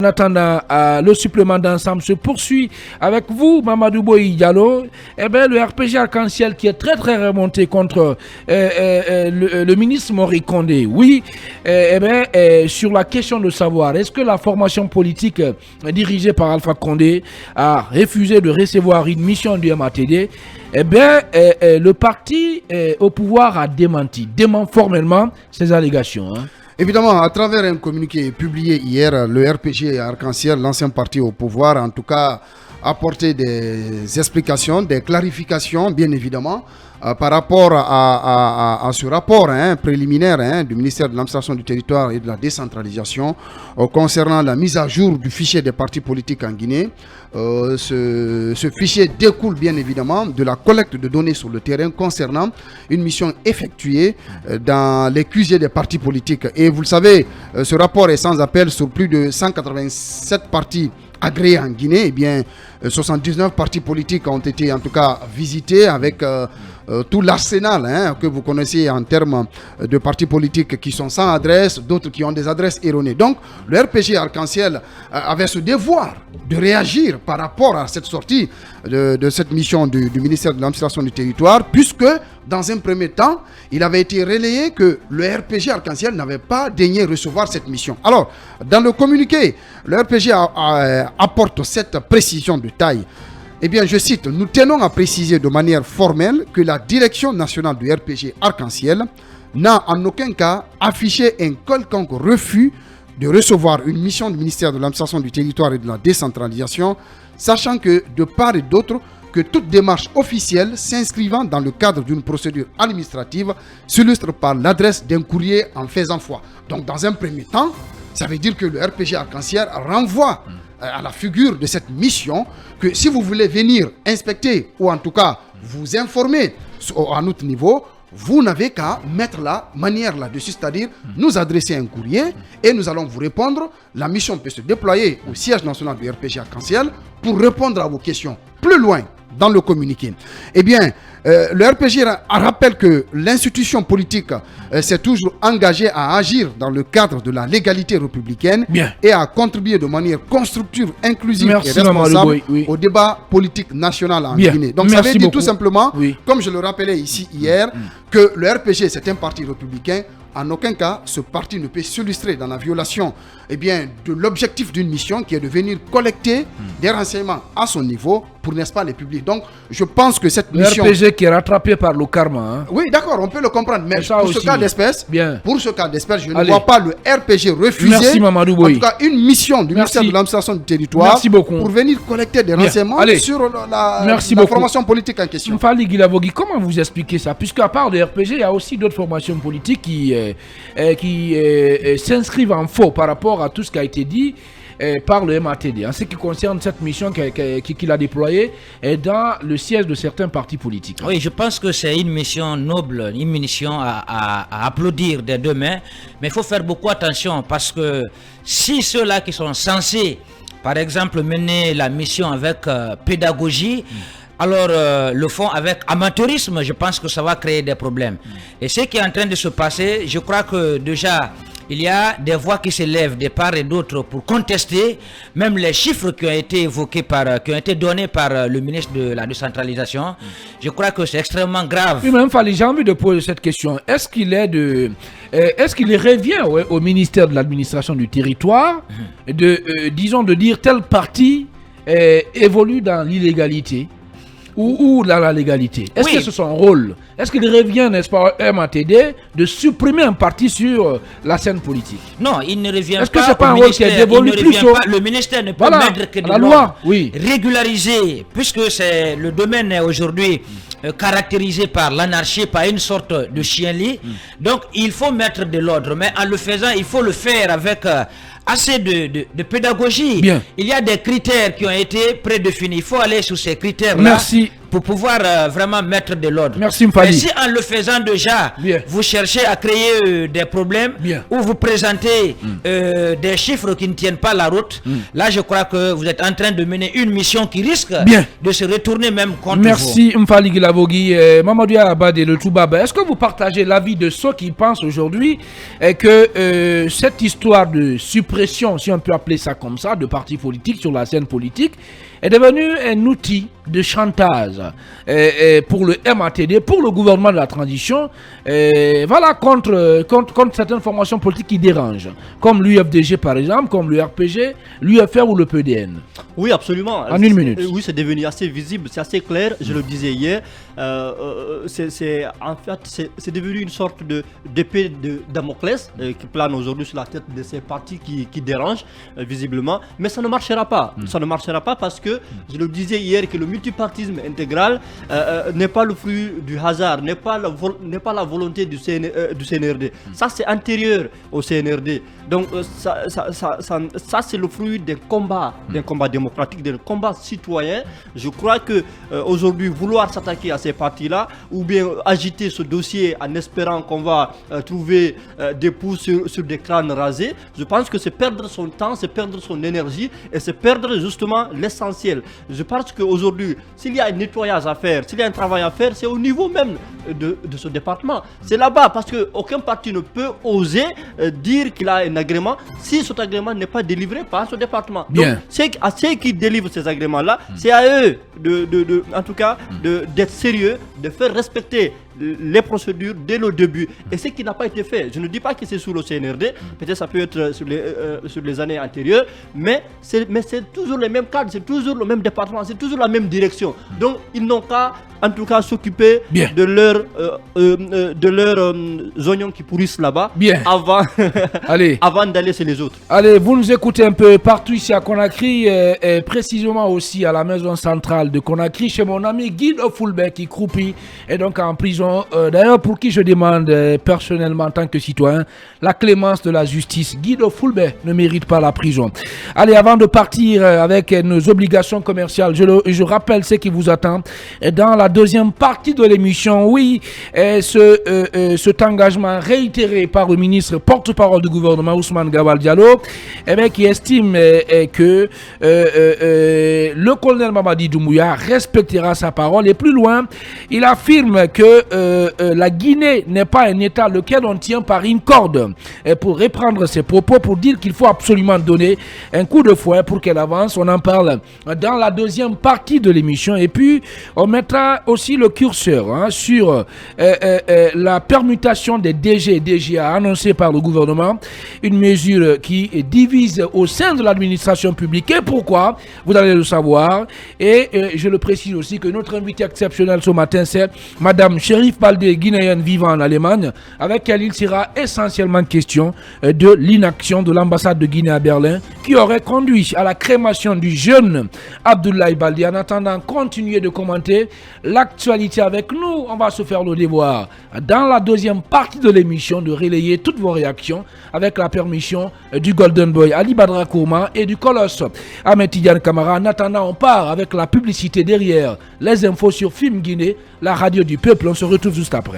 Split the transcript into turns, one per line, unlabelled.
En attendant, le supplément d'ensemble se poursuit avec vous, Mamadou Boyi Diallo. Le RPG Arc-en-Ciel qui est très remonté contre le ministre Mori Kondé. Oui, sur la question de savoir, est-ce que la formation politique dirigée par Alpha Condé a refusé de recevoir une mission du MATD? Le parti au pouvoir a dément formellement ces allégations.
Évidemment, à travers un communiqué publié hier, le RPG Arc-en-Ciel, l'ancien parti au pouvoir, en tout cas, a apporté des explications, des clarifications, bien évidemment, par rapport à ce rapport préliminaire du ministère de l'Administration du Territoire et de la Décentralisation concernant la mise à jour du fichier des partis politiques en Guinée. Ce fichier découle bien évidemment de la collecte de données sur le terrain concernant une mission effectuée dans les QG des partis politiques. Et vous le savez, ce rapport est sans appel sur plus de 187 partis agréés en Guinée. Eh bien, 79 partis politiques ont été en tout cas visités avec tout l'arsenal que vous connaissez en termes de partis politiques qui sont sans adresse, d'autres qui ont des adresses erronées. Donc, le RPG Arc-en-Ciel avait ce devoir de réagir par rapport à cette sortie de cette mission du ministère de l'Administration du Territoire, puisque dans un premier temps, il avait été relayé que le RPG Arc-en-Ciel n'avait pas daigné recevoir cette mission. Alors, dans le communiqué, le RPG apporte cette précision de taille. Eh bien, je cite, « Nous tenons à préciser de manière formelle que la direction nationale du RPG Arc-en-Ciel n'a en aucun cas affiché un quelconque refus de recevoir une mission du ministère de l'Administration du Territoire et de la Décentralisation, sachant que, de part et d'autre, que toute démarche officielle s'inscrivant dans le cadre d'une procédure administrative s'illustre par l'adresse d'un courrier en faisant foi. » Donc, dans un premier temps, ça veut dire que le RPG Arc-en-Ciel renvoie à la figure de cette mission que si vous voulez venir inspecter ou en tout cas vous informer à notre niveau, vous n'avez qu'à mettre la manière là-dessus, c'est-à-dire nous adresser un courrier et nous allons vous répondre. La mission peut se déployer au siège national du RPG Arc-en-Ciel pour répondre à vos questions. Plus loin dans le communiqué, eh bien, le RPG rappelle que l'institution politique s'est toujours engagée à agir dans le cadre de la légalité républicaine et à contribuer de manière constructive, inclusive et responsable au débat politique national en Guinée. Donc ça veut dire tout simplement, comme je le rappelais ici hier, que le RPG c'est un parti républicain. En aucun cas, ce parti ne peut s'illustrer dans la violation de l'objectif d'une mission qui est de venir collecter des renseignements à son niveau pour, n'est-ce pas, les publics. Donc, je pense que cette mission...
Le RPG qui est rattrapé par le karma.
Oui, d'accord, on peut le comprendre. Mais pour ce cas d'espèce, je ne vois pas le RPG refuser, en tout cas, une mission du ministère de l'Administration du Territoire pour venir collecter des renseignements sur la formation politique en question.
Mfali Guilavogui, comment vous expliquez ça? Puisqu'à part le RPG, il y a aussi d'autres formations politiques qui s'inscrivent en faux par rapport à tout ce qui a été dit par le MATD en ce qui concerne cette mission qu'il a déployée dans le siège de certains partis politiques.
Oui, je pense que c'est une mission noble, une mission à applaudir des deux mains, mais il faut faire beaucoup attention parce que si ceux-là qui sont censés, par exemple, mener la mission avec pédagogie, alors le font avec amateurisme, je pense que ça va créer des problèmes. Et ce qui est en train de se passer, je crois que déjà, il y a des voix qui s'élèvent de part et d'autre pour contester même les chiffres qui ont été évoqués qui ont été donnés par le ministre de la décentralisation. Je crois que c'est extrêmement grave.
Oui, même Fali, j'ai envie de poser cette question. Est-ce qu'il revient au ministère de l'administration du territoire de dire tel parti évolue dans l'illégalité ou dans la légalité? Est-ce que c'est son rôle? Est-ce qu'il revient, n'est-ce pas, au MATD de supprimer un parti sur la scène politique?
Non, il ne revient pas.
Est-ce que c'est pas un rôle qui est dévolu plus
Le ministère ne peut mettre que de la loi régulariser, puisque c'est le domaine est aujourd'hui caractérisé par l'anarchie, par une sorte de chien-lit. Donc, il faut mettre de l'ordre. Mais en le faisant, il faut le faire avec assez de pédagogie. Il y a des critères qui ont été prédéfinis. Il faut aller sur ces critères-là pour pouvoir vraiment mettre de l'ordre.
Merci
Mais
Mfali.
si en le faisant déjà,
Bien.
vous cherchez à créer des problèmes
Bien.
ou vous présentez des chiffres qui ne tiennent pas la route, là je crois que vous êtes en train de mener une mission qui risque
Bien.
de se retourner même contre vous.
Merci Mfali Guilavogui. Mamadou Abad et le Toubaba, est-ce que vous partagez l'avis de ceux qui pensent aujourd'hui que cette histoire de suppression, si on peut appeler ça comme ça, de partis politiques sur la scène politique est devenue un outil de chantage pour le MATD, pour le gouvernement de la transition, voilà, contre certaines formations politiques qui dérangent, comme l'UFDG par exemple, comme le RPG, l'UFR ou le PDN?
Oui, absolument.
En une minute.
Oui, c'est devenu assez visible, c'est assez clair, je le disais hier. En fait, c'est devenu une sorte d'épée de Damoclès qui plane aujourd'hui sur la tête de ces partis qui dérangent visiblement. Mais ça ne marchera pas. Ça ne marchera pas parce que, je le disais hier, que le multipartisme intégral n'est pas le fruit du hasard, n'est pas la volonté du CNRD. Ça, c'est antérieur au CNRD. Donc, ça c'est le fruit d'un combat démocratique, d'un combat citoyen. Je crois que aujourd'hui, vouloir s'attaquer à ces partis-là, ou bien agiter ce dossier en espérant qu'on va trouver des pouces sur des crânes rasés, je pense que c'est perdre son temps, c'est perdre son énergie et c'est perdre justement l'essentiel. Je pense qu'aujourd'hui, s'il y a un nettoyage à faire, s'il y a un travail à faire, c'est au niveau même de ce département. C'est là-bas, parce qu'aucun parti ne peut oser dire qu'il a un agrément si cet agrément n'est pas délivré par ce département.
Bien.
Donc, à ceux qui délivrent ces agréments-là, c'est à eux, en tout cas, d'être sérieux, de faire respecter les procédures dès le début. Et ce qui n'a pas été fait, je ne dis pas que c'est sous le CNRD, peut-être ça peut être sur les années antérieures, mais c'est toujours les mêmes cadres, c'est toujours le même département, c'est toujours la même direction. Donc ils n'ont qu'à, en tout cas, s'occuper de leurs oignons qui pourrissent là-bas avant d'aller chez les autres.
Allez, vous nous écoutez un peu partout ici à Conakry, et précisément aussi à la maison centrale de Conakry, chez mon ami Guy Fulbert qui croupit et donc en prison. D'ailleurs, pour qui je demande personnellement en tant que citoyen la clémence de la justice. Guy Fulbert ne mérite pas la prison. Allez, avant de partir avec nos obligations commerciales, je rappelle ce qui vous attend dans la deuxième partie de l'émission. Oui, cet engagement réitéré par le ministre porte-parole du gouvernement Ousmane Gawal Diallo, qui estime que le colonel Mamadi Doumbouya respectera sa parole, et plus loin, il affirme que la Guinée n'est pas un État lequel on tient par une corde, pour reprendre ses propos, pour dire qu'il faut absolument donner un coup de fouet pour qu'elle avance. On en parle dans la deuxième partie de l'émission, et puis on mettra aussi le curseur sur la permutation des DG et DGA annoncée par le gouvernement, une mesure qui divise au sein de l'administration publique. Et pourquoi? Vous allez le savoir. Et je le précise aussi que notre invité exceptionnel ce matin, c'est Madame Cherif Baldé, guinéenne vivant en Allemagne, avec elle il sera essentiellement question de l'inaction de l'ambassade de Guinée à Berlin, qui aurait conduit à la crémation du jeune Abdoulaye Baldé. En attendant, continuez de commenter l'actualité avec nous. On va se faire le devoir, dans la deuxième partie de l'émission, de relayer toutes vos réactions avec la permission du Golden Boy Ali Badra Kourma et du Colosse Ahmed Tidiane Camara. En attendant, on part avec la publicité derrière les infos sur Film Guinée, la radio du peuple. On se retrouve juste après.